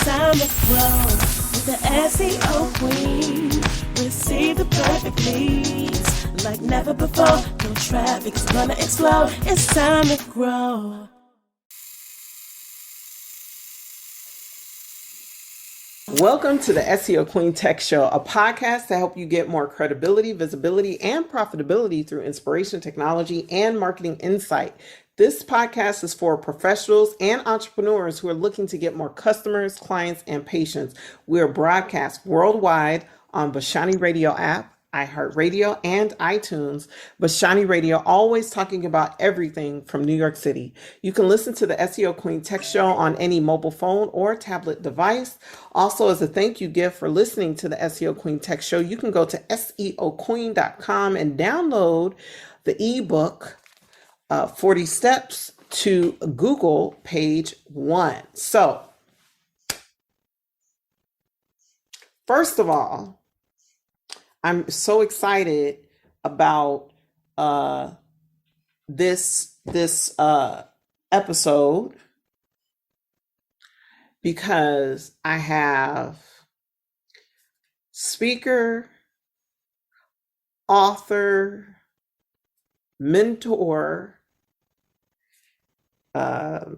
time to grow with the SEO Queen. Receive the perfect leads like never before. No traffic is gonna explode. It's time to grow. Welcome to the SEO Queen Tech Show, a podcast to help you get more credibility, visibility, and profitability through inspiration, technology, and marketing insight. This podcast is for professionals and entrepreneurs who are looking to get more customers, clients, and patients. We are broadcast worldwide on Bashani Radio app, iHeartRadio, and iTunes. Bashani Radio, always talking about everything from New York City. You can listen to the SEO Queen Tech Show on any mobile phone or tablet device. Also, as a thank you gift for listening to the SEO Queen Tech Show, you can go to seoqueen.com and download the ebook, 40 Steps to Google, page 1. So, first of all, I'm so excited about this episode because I have speaker, author, mentor, how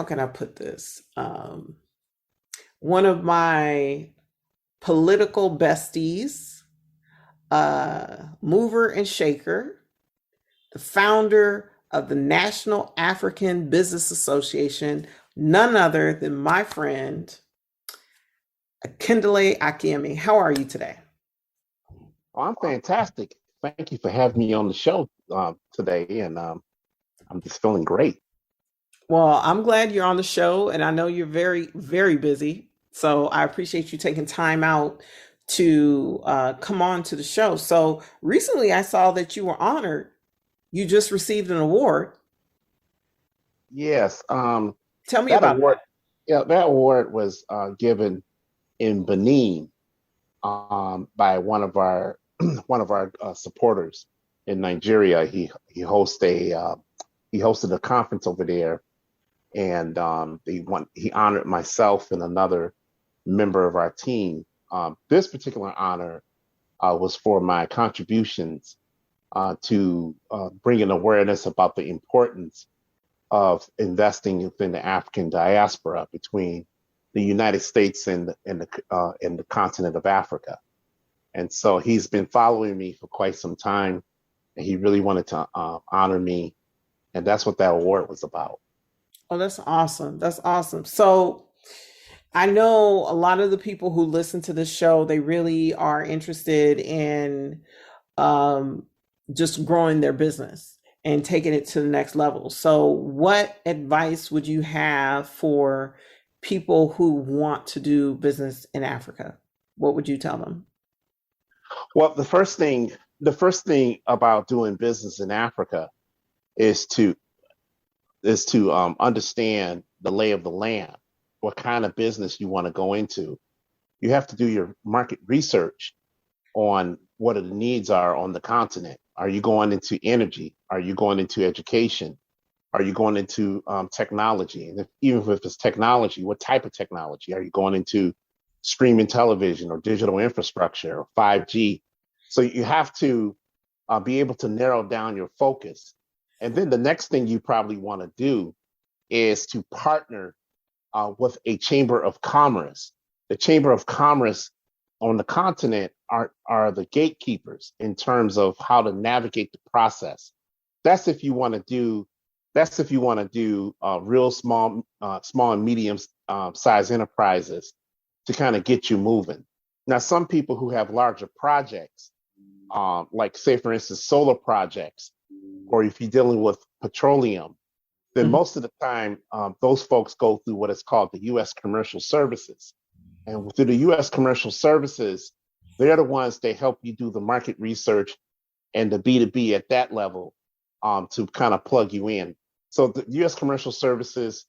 can I put this? One of my political besties, mover and shaker, the founder of the National African Business Association, none other than my friend, Akindele Akinyemi. How are you today? Oh, I'm fantastic. Thank you for having me on the show today, and I'm just feeling great. Well, I'm glad you're on the show, and I know you're very, very busy. So I appreciate you taking time out to come on to the show. So recently I saw that you were honored. You just received an award. Yes. Tell me about award. that. Yeah, that award was given in Benin by one of our supporters in Nigeria. He hosted a conference over there, and he honored myself and another member of our team. This particular honor was for my contributions to bringing awareness about the importance of investing within the African diaspora between the United States and the continent of Africa. And so he's been following me for quite some time, and he really wanted to honor me, and that's what that award was about. Oh, that's awesome. That's awesome. So I know a lot of the people who listen to this show, they really are interested in just growing their business and taking it to the next level. So what advice would you have for people who want to do business in Africa? What would you tell them? Well, the first thing about doing business in Africa is to understand the lay of the land. What kind of business you want to go into. You have to do your market research on what the needs are on the continent. Are you going into energy? Are you going into education? Are you going into technology? And even if it's technology, what type of technology? Are you going into streaming television or digital infrastructure or 5G? So you have to be able to narrow down your focus. And then the next thing you probably want to do is to partner with a chamber of commerce. The chamber of commerce on the continent are the gatekeepers in terms of how to navigate the process. That's if you want to do real small and medium size enterprises to kind of get you moving. Now, some people who have larger projects, like say for instance solar projects, or if you're dealing with petroleum, then most of the time, those folks go through what is called the U.S. Commercial Services. And through the U.S. Commercial Services, they're the ones that help you do the market research and the B2B at that level to kind of plug you in. So the U.S. Commercial Services,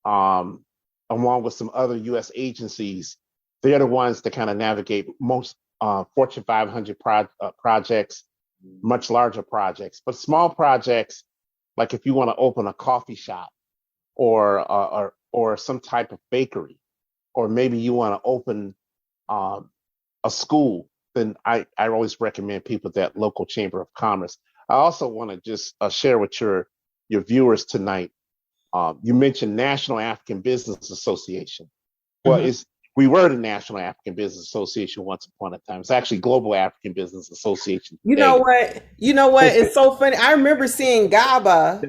along with some other U.S. agencies, they're the ones that kind of navigate most Fortune 500 projects, much larger projects, but small projects. Like if you want to open a coffee shop or some type of bakery, or maybe you want to open a school, then I always recommend people that local chamber of commerce. I also want to just share with your viewers tonight. You mentioned National African Business Association. Well, we were the National African Business Association once upon a time. It's actually Global African Business Association today. You know what? It's so funny. I remember seeing GABA,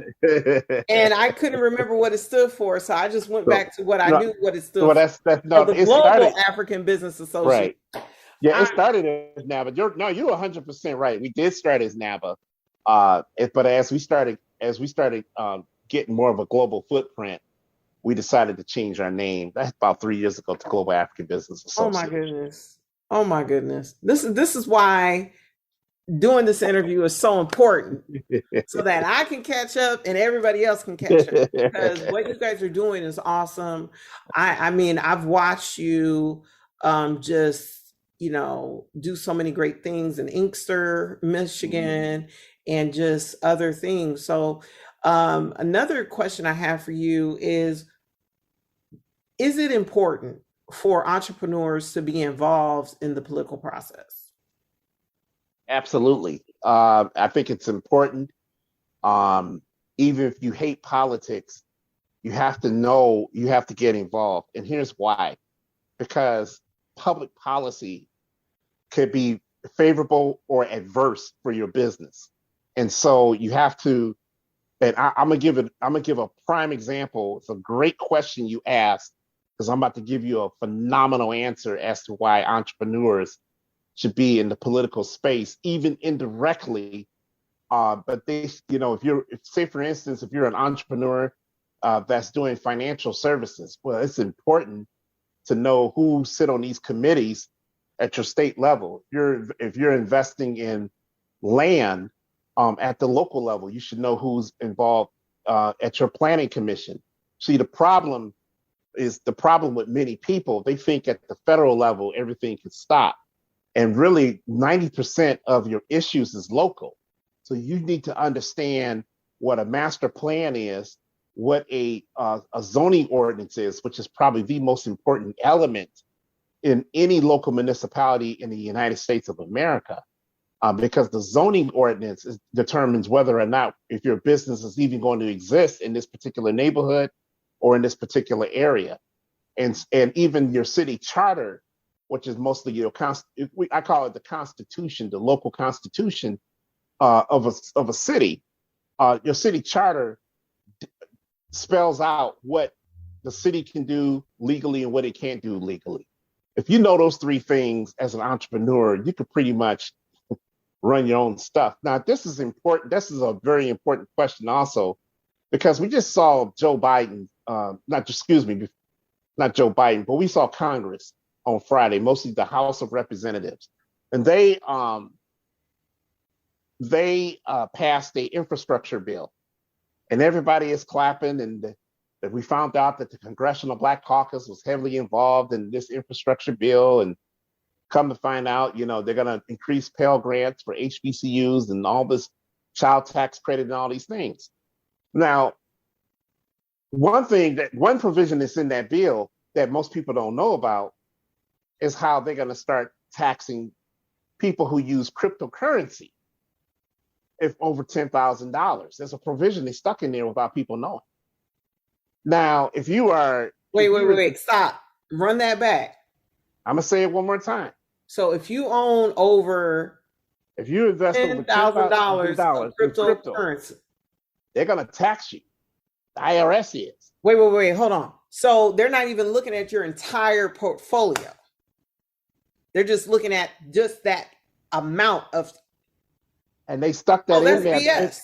and I couldn't remember what it stood for, so I just went back to what I knew what it stood for. The Global African Business Association. Right. Yeah, it started as NABA. You're 100% right. We did start as NABA, but as we started getting more of a global footprint, we decided to change our name. That's about 3 years ago to Global African Business Association. Oh my goodness. This is why doing this interview is so important, so that I can catch up and everybody else can catch up, because what you guys are doing is awesome. I mean, I've watched you just, do so many great things in Inkster, Michigan, and just other things. So another question I have for you is it important for entrepreneurs to be involved in the political process? Absolutely. I think it's important. Even if you hate politics, you have to get involved. And here's why. Because public policy could be favorable or adverse for your business. And so you have to, and I'm gonna give a prime example. It's a great question you asked, because I'm about to give you a phenomenal answer as to why entrepreneurs should be in the political space, even indirectly. But they, say for instance, if you're an entrepreneur that's doing financial services, well, it's important to know who sit on these committees at your state level. If you're investing in land at the local level, you should know who's involved at your planning commission. See, the problem with many people. They think at the federal level, everything can stop. And really 90% of your issues is local. So you need to understand what a master plan is, what a zoning ordinance is, which is probably the most important element in any local municipality in the United States of America. Because the zoning ordinance determines whether or not if your business is even going to exist in this particular neighborhood or in this particular area. And even your city charter, which is mostly I call it the constitution, the local constitution of a city. Your city charter spells out what the city can do legally and what it can't do legally. If you know those three things as an entrepreneur, you could pretty much run your own stuff. Now, this is important. This is a very important question also, because we just saw Joe Biden, not Joe Biden, but we saw Congress on Friday, mostly the House of Representatives. And they passed an infrastructure bill. And everybody is clapping, and that we found out that the Congressional Black Caucus was heavily involved in this infrastructure bill. And come to find out, they're going to increase Pell Grants for HBCUs and all this child tax credit and all these things. Now, one provision that's in that bill that most people don't know about is how they're going to start taxing people who use cryptocurrency if over $10,000. There's a provision they stuck in there without people knowing. Now, if you are... Wait, stop. Run that back. I'm going to say it one more time. So if you own if you invest over $10,000 in cryptocurrency, they're going to tax you. The IRS is. Wait, hold on. So they're not even looking at your entire portfolio. They're just looking at just that amount of. And they stuck that in there. BS.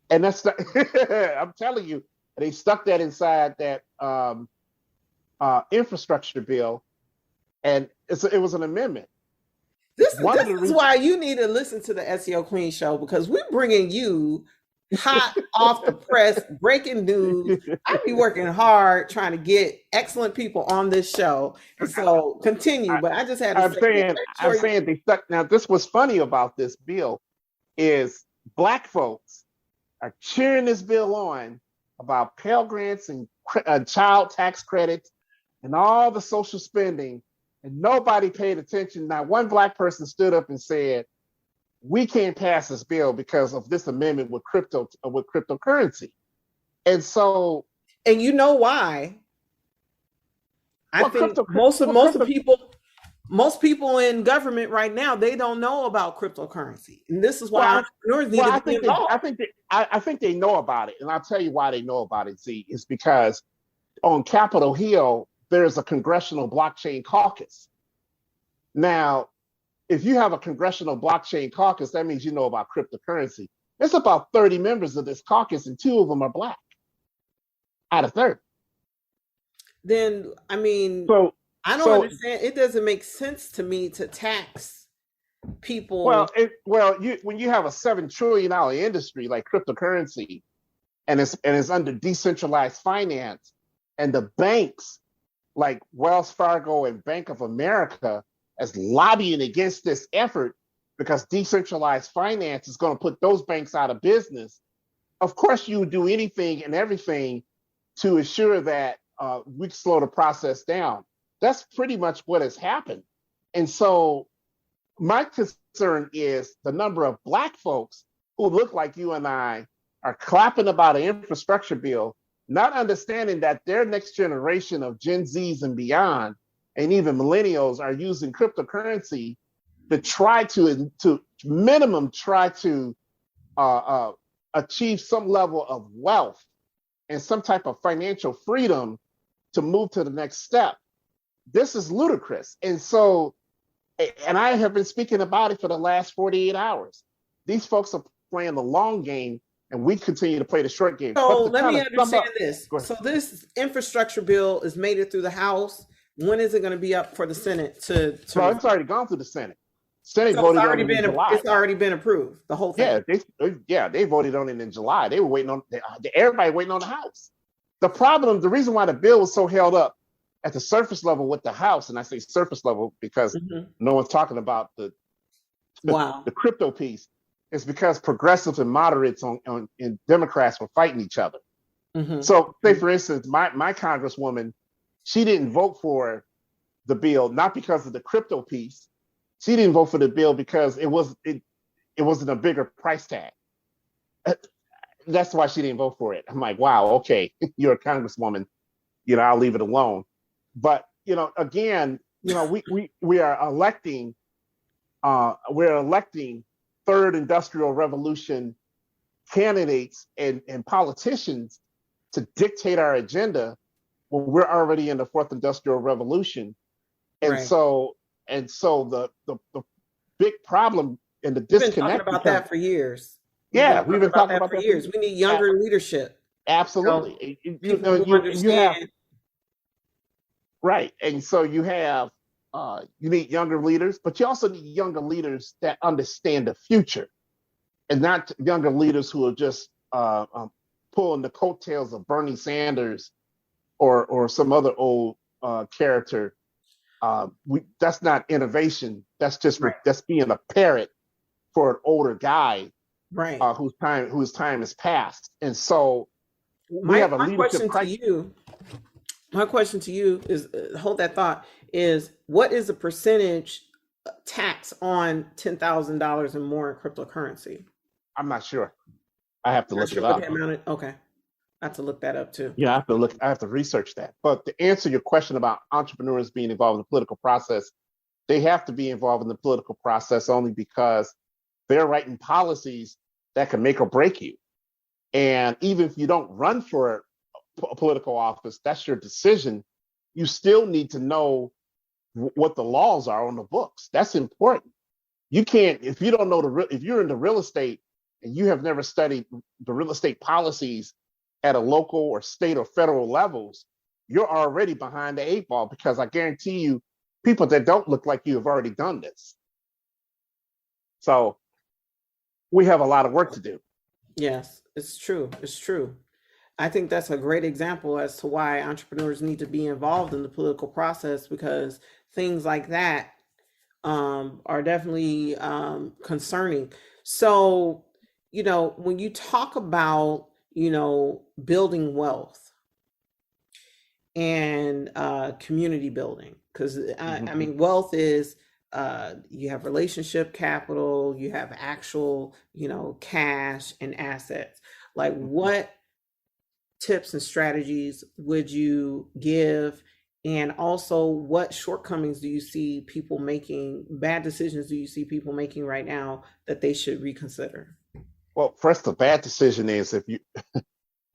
And that's I'm telling you, they stuck that inside that infrastructure bill, and it was an amendment. This is why you need to listen to the SEO Queen show, because we're bringing you hot off the press breaking news. I be working hard trying to get excellent people on this show. So continue, but I just had to I'm saying they stuck. Now, this was funny about this bill is Black folks are cheering this bill on about Pell Grants and child tax credits and all the social spending, and nobody paid attention. Not one Black person stood up and said, we can't pass this bill because of this amendment with cryptocurrency. And so, and you know why? I think most people in government right now, they don't know about cryptocurrency, and this is why entrepreneurs need to be involved. I think they know about it, and I'll tell you why they know about it. Z, is because on Capitol Hill there's a congressional blockchain caucus. Now, if you have a congressional blockchain caucus, that means you know about cryptocurrency. There's about 30 members of this caucus, and 2 of them are Black out of 30. Then, I mean, I don't understand. It doesn't make sense to me to tax people. When you have a $7 trillion industry like cryptocurrency, and it's under decentralized finance, and the banks like Wells Fargo and Bank of America as lobbying against this effort because decentralized finance is going to put those banks out of business. Of course, you would do anything and everything to ensure that we slow the process down. That's pretty much what has happened. And so my concern is the number of Black folks who look like you and I are clapping about an infrastructure bill, not understanding that their next generation of Gen Zs and beyond, and even millennials, are using cryptocurrency to try to minimum achieve some level of wealth and some type of financial freedom to move to the next step. This is ludicrous. And so, and I have been speaking about it for the last 48 hours. These folks are playing the long game, and we continue to play the short game. So let me understand this. So this infrastructure bill is made it through the House. When is it going to be up for the Senate to No, it's already gone through the Senate. Senate voted on it in July. It's already been approved, the whole thing. They voted on it in July. They were waiting on everybody waiting on the House. The reason why the bill was so held up at the surface level with the House, and I say surface level because no one's talking about the crypto piece, is because progressives and moderates and Democrats were fighting each other. So, say for instance, my congresswoman, she didn't vote for the bill not because of the crypto piece. She didn't vote for the bill because it wasn't a bigger price tag. That's why she didn't vote for it. I'm like, wow, okay, you're a congresswoman. I'll leave it alone. But again, we are electing third industrial revolution candidates and politicians to dictate our agenda when we're already in the fourth industrial revolution. And so the big problem and the disconnect. We've been talking about that for years. Yeah, we've been talking about that for years. We need younger leadership. Absolutely. You have right, and so you need younger leaders, but you also need younger leaders that understand the future, and not younger leaders who are just pulling the coattails of Bernie Sanders or some other old character. That's not innovation. That's just that's being a parrot for an older guy, right? Whose time has passed. And so we have a leadership crisis. My question to you is, hold that thought, is what is the percentage tax on $10,000 and more in cryptocurrency? I'm not sure. I have to look it up. Okay. I have to look that up too. Yeah, I have to research that. But to answer your question about entrepreneurs being involved in the political process, they have to be involved in the political process only because they're writing policies that can make or break you. And even if you don't run for a political office, that's your decision. You still need to know what the laws are on the books. That's important. You can't, if you don't know if you're into real estate and you have never studied the real estate policies at a local or state or federal levels, you're already behind the 8 ball, because I guarantee you, people that don't look like you have already done this. So we have a lot of work to do. Yes, it's true. It's true. I think that's a great example as to why entrepreneurs need to be involved in the political process, because things like that are definitely concerning. So, when you talk about, building wealth and community building. Because I mean, wealth is you have relationship capital, you have actual, cash and assets. Like, what tips and strategies would you give? And also, what shortcomings do you see people making, bad decisions do you see people making right now that they should reconsider? Well, first, the bad decision is if you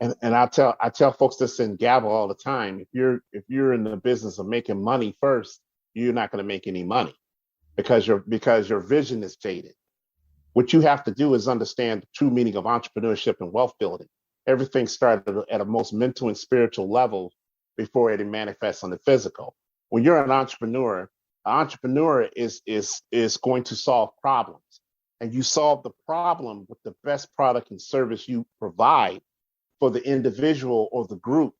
and I tell folks this in Gabble all the time. If you're in the business of making money first, you're not going to make any money because your vision is jaded. What you have to do is understand the true meaning of entrepreneurship and wealth building. Everything started at a most mental and spiritual level before it manifests on the physical. When you're an entrepreneur is going to solve problems, and you solve the problem with the best product and service you provide for the individual or the group.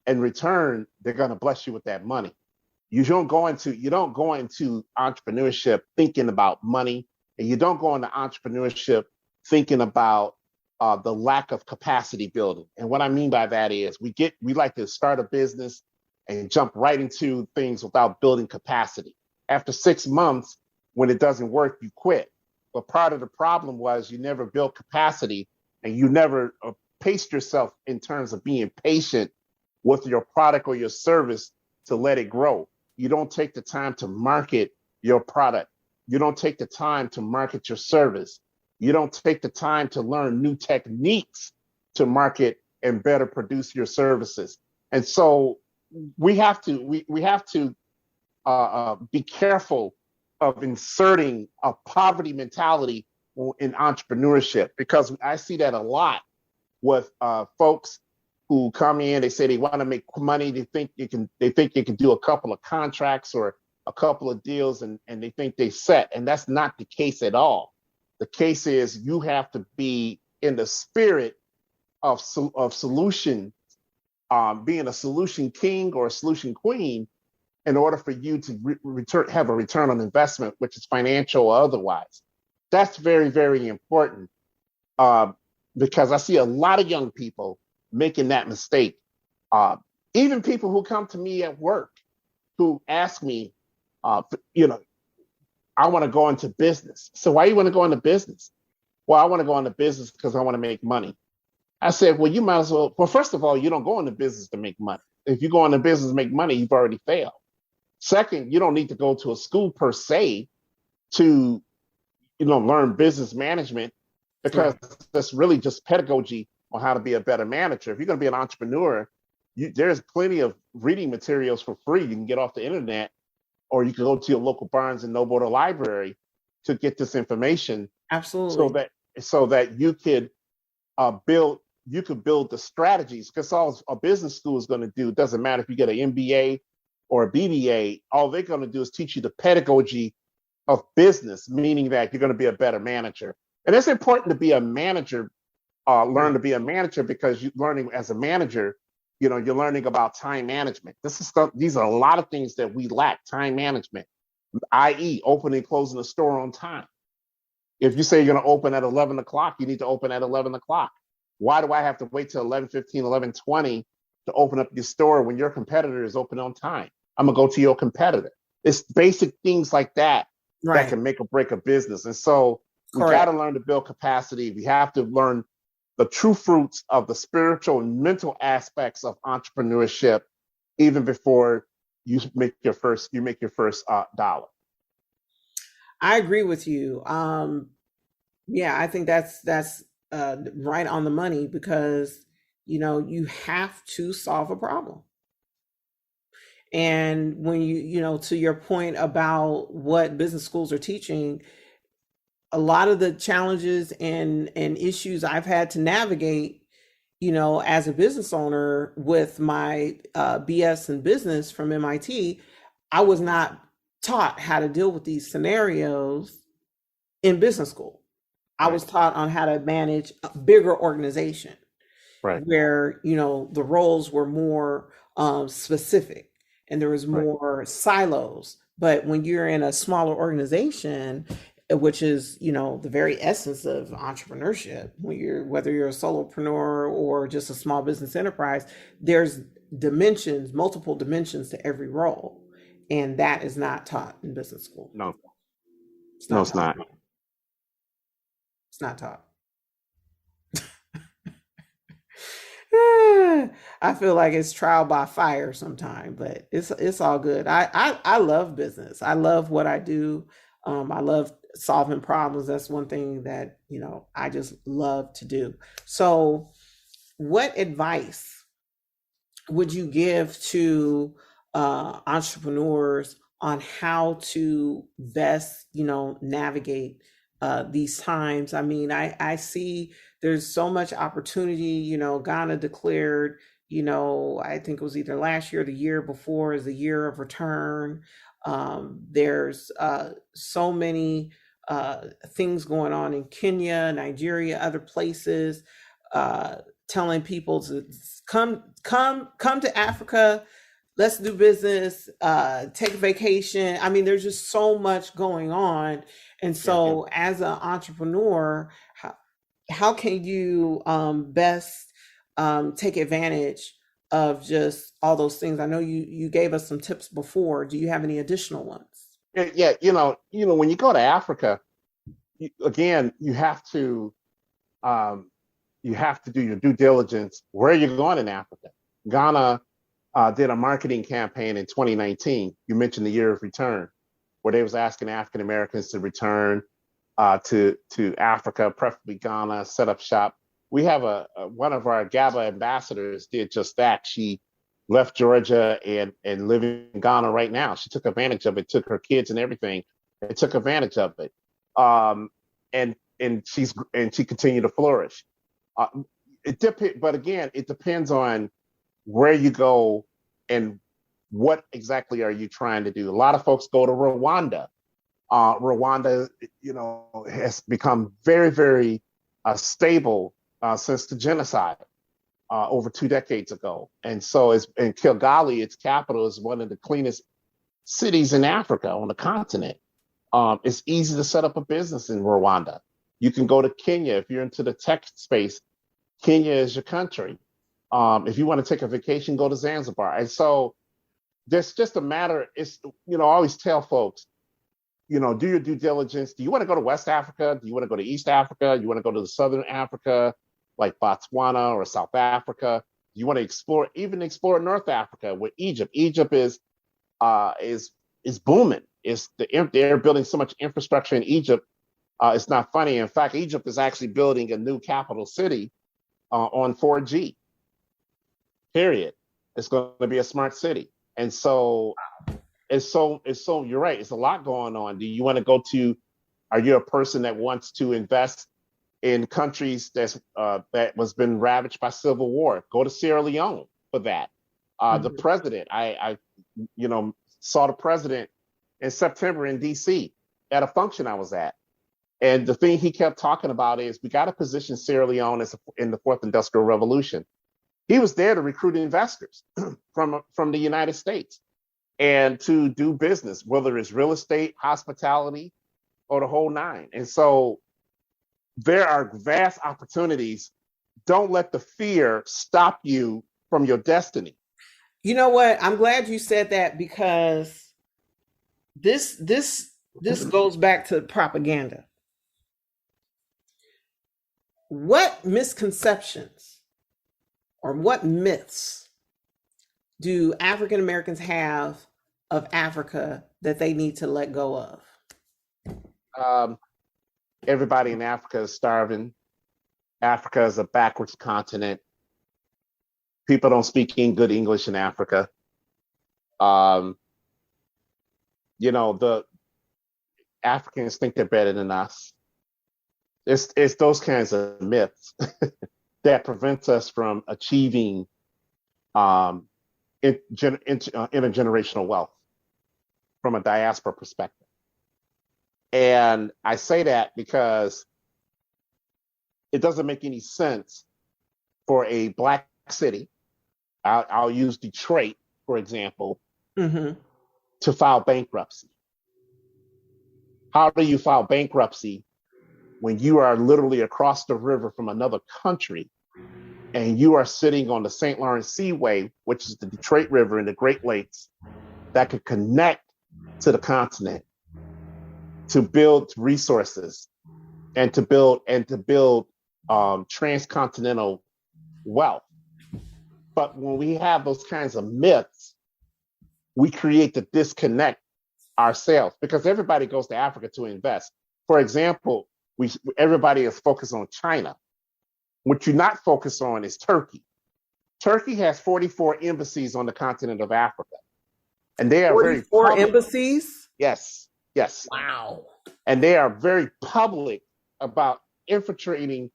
In return, they're going to bless you with that money. You don't go into entrepreneurship thinking about money, and you don't go into entrepreneurship thinking about the lack of capacity building. And what I mean by that is we like to start a business and jump right into things without building capacity. After 6 months, when it doesn't work, you quit. But part of the problem was you never built capacity, and you never paced yourself in terms of being patient with your product or your service to let it grow. You don't take the time to market your product. You don't take the time to market your service. You don't take the time to learn new techniques to market and better produce your services. And so we have to be careful of inserting a poverty mentality in entrepreneurship, because I see that a lot with folks who come in. They say they want to make money. They think you can do a couple of contracts or a couple of deals, and they think they set. And that's not the case at all. The case is you have to be in the spirit of solution, being a solution king or a solution queen, in order for you to have a return on investment, which is financial or otherwise. That's very, very important, because I see a lot of young people making that mistake. Even people who come to me at work who ask me, I want to go into business. So why you want to go into business? Well, I want to go into business because I want to make money. I said, well, you might as well. Well, first of all, you don't go into business to make money. If you go into business to make money, you've already failed. Second, you don't need to go to a school per se to, learn business management, because that's really just pedagogy on how to be a better manager. If you're going to be an entrepreneur, there's plenty of reading materials for free you can get off the internet, or you can go to your local Barnes and Noble or library to get this information. Absolutely. So that you could build the strategies, because all a business school is going to do, it doesn't matter if you get an MBA or a BBA, all they're going to do is teach you the pedagogy of business, meaning that you're going to be a better manager. And it's important to be a manager, learn to be a manager, because you're learning as a manager, you're learning about time management. These are a lot of things that we lack: time management, i.e. opening and closing the store on time. If you say you're going to open at 11 o'clock, you need to open at 11 o'clock. Why do I have to wait till 11:15, 11:20 to open up your store when your competitor is open on time? I'm going to go to your competitor. It's basic things like that that can make or break a business. And so we got to learn to build capacity. We have to learn the true fruits of the spiritual and mental aspects of entrepreneurship, even before you make your first dollar. I agree with you. I think that's right on the money, because you have to solve a problem. And when to your point about what business schools are teaching, a lot of the challenges and issues I've had to navigate, as a business owner with my BS in business from MIT, I was not taught how to deal with these scenarios in business school. I was taught on how to manage a bigger organization, where, the roles were more specific and there was more silos. But when you're in a smaller organization, which is, the very essence of entrepreneurship. Whether you're a solopreneur or just a small business enterprise, there's multiple dimensions to every role. And that is not taught in business school. No, It's not it's not. It's not taught. I feel like it's trial by fire sometimes, but it's all good. I love business. I love what I do. I love solving problems. That's one thing that, I just love to do. So what advice would you give to entrepreneurs on how to best, navigate these times? I mean, I see there's so much opportunity. Ghana declared, I think it was either last year or the year before, as the year of return. There's so many things going on in Kenya, Nigeria, other places, telling people to come to Africa. Let's do business, take a vacation. I mean, there's just so much going on. And so as an entrepreneur, how can you best take advantage of just all those things? I know you gave us some tips before. Do you have any additional ones? Yeah, when you go to Africa, you have to do your due diligence. Where are you going in Africa? Ghana did a marketing campaign in 2019. You mentioned the year of return, where they was asking African Americans to return to Africa, preferably Ghana, set up shop. We have one of our GABA ambassadors did just that. She left Georgia and living in Ghana right now. She took advantage of it, took her kids and everything, and took advantage of it. And she continued to flourish. But again, it depends on where you go and what exactly are you trying to do. A lot of folks go to Rwanda. Rwanda, has become very, very stable since the genocide over 2 decades ago. And so in Kigali, its capital, is one of the cleanest cities in Africa, on the continent. It's easy to set up a business in Rwanda. You can go to Kenya if you're into the tech space. Kenya is your country. If you want to take a vacation, go to Zanzibar. And so there's just a matter. It's, I always tell folks, do your due diligence. Do you want to go to West Africa? Do you want to go to East Africa? Do you want to go to the Southern Africa, like Botswana or South Africa? Do you want to explore North Africa with Egypt? Egypt is booming. They're building so much infrastructure in Egypt. It's not funny. In fact, Egypt is actually building a new capital city on 4G. Period. It's going to be a smart city. And so you're right. It's a lot going on. Do you want to go to, are you a person that wants to invest in countries that was been ravaged by civil war? Go to Sierra Leone for that. The president, I saw the president in September in DC at a function I was at. And the thing he kept talking about is we got to position Sierra Leone in the fourth industrial revolution. He was there to recruit investors from the United States and to do business, whether it's real estate, hospitality, or the whole nine. And so there are vast opportunities. Don't let the fear stop you from your destiny. You know what? I'm glad you said that, because this goes back to propaganda. What misconceptions or what myths do African Americans have of Africa that they need to let go of? Everybody in Africa is starving. Africa is a backwards continent. People don't speak good English in Africa. The Africans think they're better than us. It's those kinds of myths that prevents us from achieving intergenerational wealth from a diaspora perspective. And I say that because it doesn't make any sense for a Black city, I'll use Detroit, for example, to file bankruptcy. How do you file bankruptcy when you are literally across the river from another country and you are sitting on the St. Lawrence Seaway, which is the Detroit River and the Great Lakes, that could connect to the continent to build resources and to build transcontinental wealth. But when we have those kinds of myths, we create the disconnect ourselves, because everybody goes to Africa to invest. For example, everybody is focused on China. What you're not focused on is Turkey. Turkey has 44 embassies on the continent of Africa. And they are very public. Embassies? Yes. Wow. And they are very public about infiltrating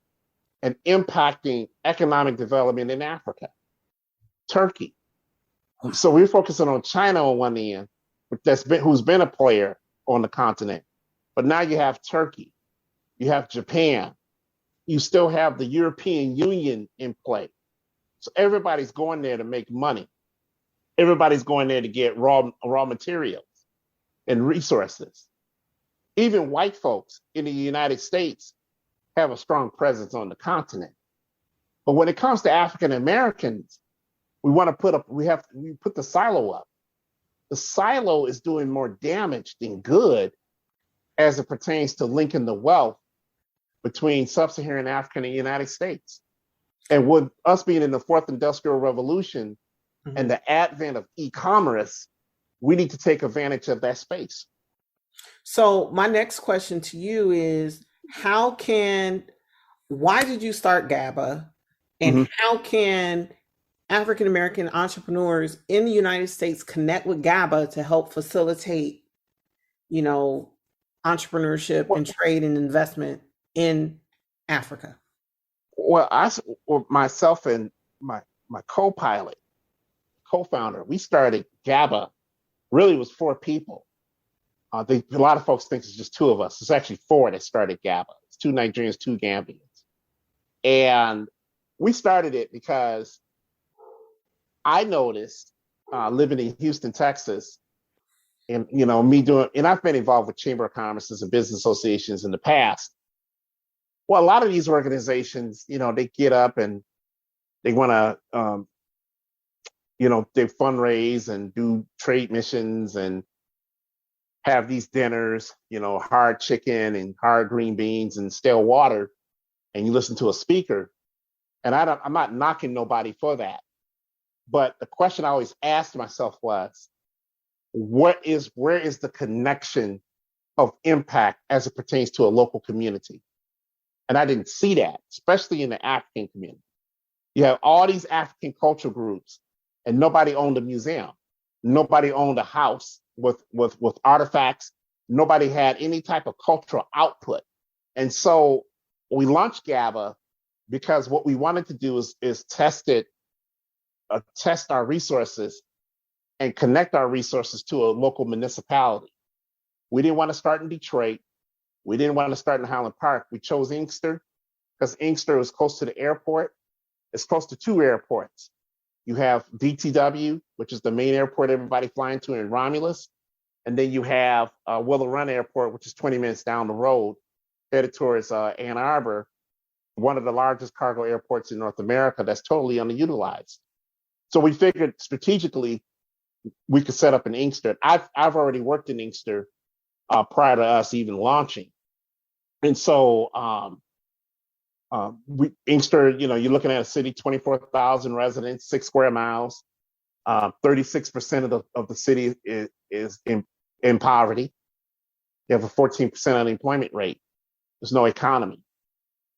and impacting economic development in Africa. Turkey. So we're focusing on China on one end, who's been a player on the continent. But now you have Turkey, you have Japan, you still have the European Union in play. So everybody's going there to make money. Everybody's going there to get raw materials and resources. Even white folks in the United States have a strong presence on the continent. But when it comes to African Americans, we put the silo up. The silo is doing more damage than good as it pertains to linking the wealth between sub-Saharan Africa and the United States. And with us being in the fourth industrial revolution and the advent of e-commerce, we need to take advantage of that space. So my next question to you is, why did you start GABA? And how can African-American entrepreneurs in the United States connect with GABA to help facilitate, entrepreneurship and trade and investment in Africa? Well, myself and my co-founder, we started GABA. Really, it was 4 people. A lot of folks think it's just 2 of us. It's actually 4 that started GABA. It's 2 Nigerians, 2 Gambians. And we started it because I noticed living in Houston, Texas, and and I've been involved with Chamber of Commerce and business associations in the past. Well, a lot of these organizations, they get up and they want to, they fundraise and do trade missions and have these dinners, hard chicken and hard green beans and stale water, and you listen to a speaker. And I'm not knocking nobody for that. But the question I always asked myself was, where is the connection of impact as it pertains to a local community? And I didn't see that, especially in the African community. You have all these African cultural groups, and nobody owned a museum. Nobody owned a house with artifacts. Nobody had any type of cultural output. And so we launched GABA because what we wanted to do is test our resources and connect our resources to a local municipality. We didn't want to start in Detroit. We didn't want to start in Highland Park. We chose Inkster because Inkster was close to the airport. It's close to 2 airports. You have DTW, which is the main airport everybody flying to in Romulus. And then you have Willow Run Airport, which is 20 minutes down the road, headed towards Ann Arbor, one of the largest cargo airports in North America that's totally underutilized. So we figured strategically we could set up an Inkster. I've already worked in Inkster prior to us even launching. And so Inkster, you're looking at a city, 24,000 residents, 6 square miles. 36% of the city is in poverty. You have a 14% unemployment rate. There's no economy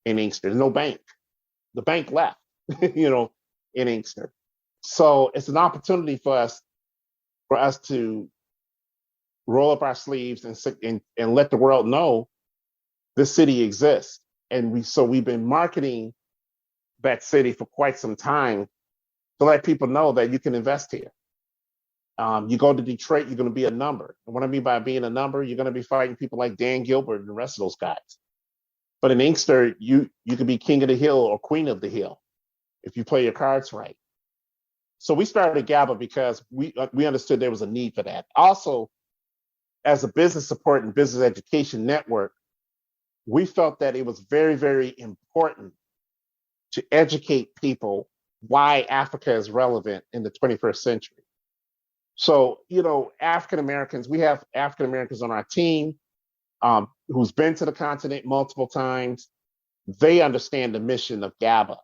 in Inkster. There's no bank. The bank left, in Inkster. So it's an opportunity for us to roll up our sleeves and let the world know this city exists. And we've been marketing that city for quite some time to let people know that you can invest here. You go to Detroit, you're going to be a number. And what I mean by being a number, you're going to be fighting people like Dan Gilbert and the rest of those guys. But in Inkster, you could be king of the hill or queen of the hill if you play your cards right. So we started GABA because we understood there was a need for that. Also, as a business support and business education network, we felt that it was very, very important to educate people why Africa is relevant in the 21st century. So, African Americans, we have African Americans on our team who's been to the continent multiple times. They understand the mission of GABA.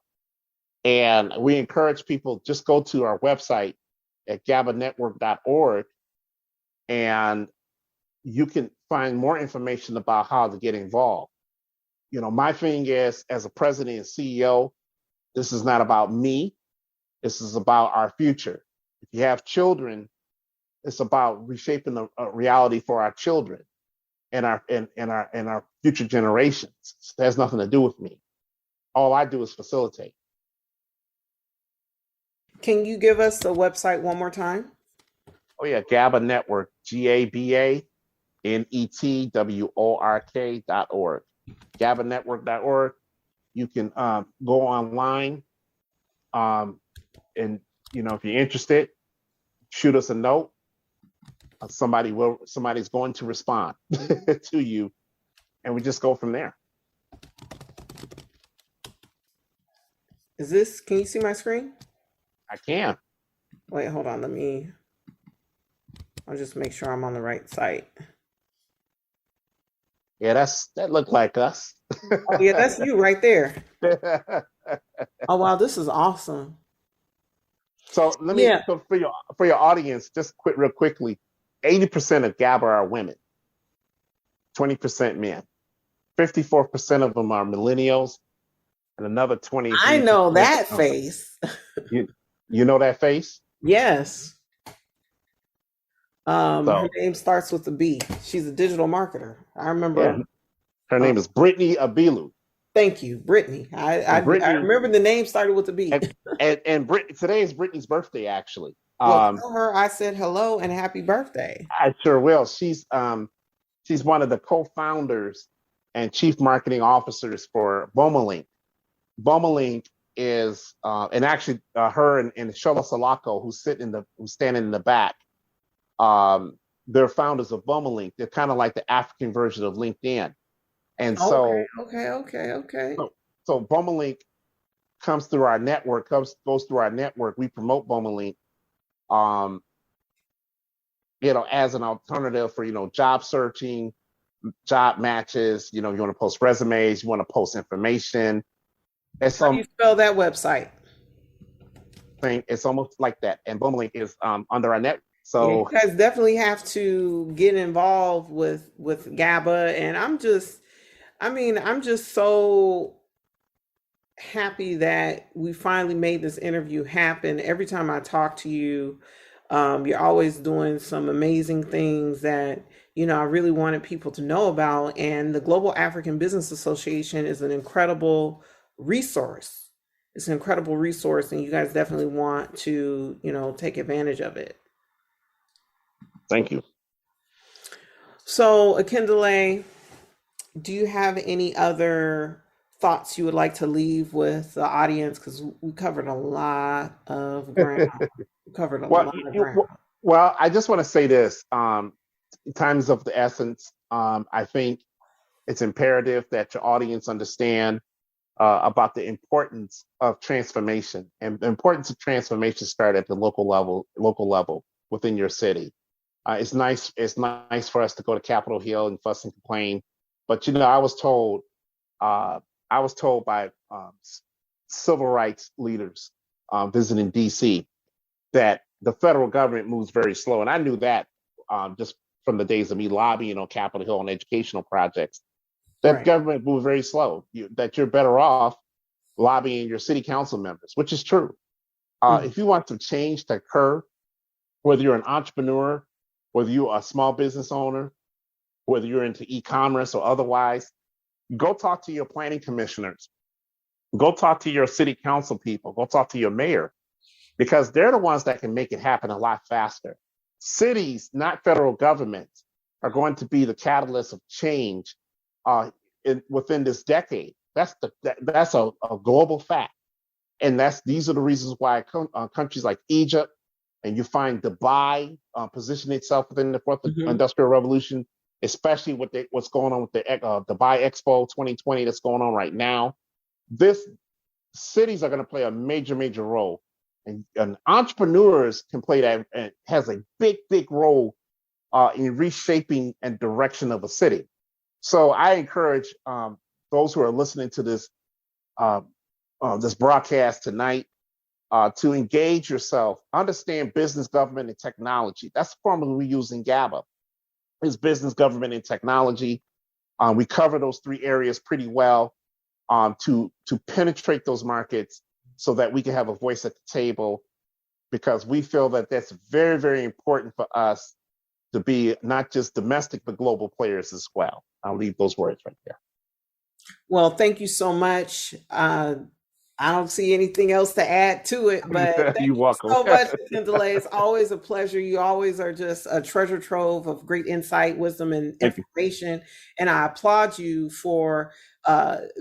And we encourage people, just go to our website at gabanetwork.org, and you can find more information about how to get involved. My thing is, as a president and CEO, this is not about me. This is about our future. If you have children, it's about reshaping the reality for our children and our future generations. It has nothing to do with me. All I do is facilitate. Can you give us the website one more time? Oh yeah, GABA Network, GABANETWORK.org. GABANetwork.org. You can go online, and if you're interested, shoot us a note. Somebody's going to respond to you, and we just go from there. Can you see my screen? I can. Wait, hold on. I'll just make sure I'm on the right site. Yeah, that looked like us. Oh, yeah, that's you right there. Oh, wow, this is awesome. So so for your audience, just real quickly, 80% of GABA are women, 20% men, 54% of them are millennials, and another 20. I know that face. You know that face? Yes. Her name starts with a B. She's a digital marketer. I remember. Yeah. Her name is Brittany Abilu. Thank you, Brittany. I remember the name started with a B. And today is Brittany's birthday, actually. Well, tell her I said hello and happy birthday. I sure will. She's one of the co-founders and chief marketing officers for Bomalink. Bomalink is and actually her and Shola Salako, who's standing in the back. They're founders of Bomalink. They're kind of like the African version of LinkedIn. And so okay. So Bomalink comes through our network, goes through our network. We promote Bomalink, as an alternative for, job searching, job matches. You want to post resumes, you want to post information. How do you spell that website? It's almost like that. And Bomalink is under our net. So you guys definitely have to get involved with GABA. And I'm just so happy that we finally made this interview happen. Every time I talk to you, you're always doing some amazing things that, I really wanted people to know about. And the Global African Business Association is an incredible resource. It's an incredible resource, and you guys definitely want to, take advantage of it. Thank you. So, Akindele, do you have any other thoughts you would like to leave with the audience? Because we covered a lot of ground. Well, I just want to say this. Times of the essence. I think it's imperative that your audience understand about the importance of transformation, and the importance of transformation start at the local level within your city. It's nice for us to go to Capitol Hill and fuss and complain, but I was told by civil rights leaders visiting DC that the federal government moves very slow, and I knew that just from the days of me lobbying on Capitol Hill on educational projects. That right. Government moves very slow. That you're better off lobbying your city council members, which is true. If you want some change to occur, whether you're an entrepreneur, whether you're a small business owner, whether you're into e-commerce or otherwise, go talk to your planning commissioners. Go talk to your city council people. Go talk to your mayor, because they're the ones that can make it happen a lot faster. Cities, not federal governments, are going to be the catalyst of change within this decade. That's a global fact, and these are the reasons why countries like Egypt, and you find Dubai position itself within the fourth Mhm. industrial revolution, especially with what's going on with the Dubai Expo 2020 that's going on right now. Cities are going to play a major role, and entrepreneurs can play that, and has a big role in reshaping and direction of a city. So I encourage those who are listening to this this broadcast tonight to engage yourself, understand business, government, and technology. That's the formula we use in GABA. Is business, government, and technology. We cover those three areas pretty well to penetrate those markets so that we can have a voice at the table, because we feel that that's very important for us to be not just domestic, but global players as well. I'll leave those words right there. Well, thank you so much. I don't see anything else to add to it, but thank You're you welcome. so much, Akindele. It's always a pleasure. You always are just a treasure trove of great insight, wisdom, and information. And I applaud you for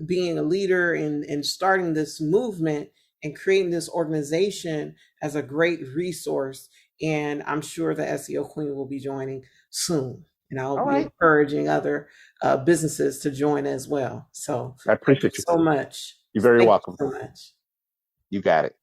being a leader in starting this movement and creating this organization as a great resource. And I'm sure the SEO Queen will be joining soon. And I'll be encouraging other businesses to join as well. So I appreciate you so much. You're very welcome. Thank you so much. You got it.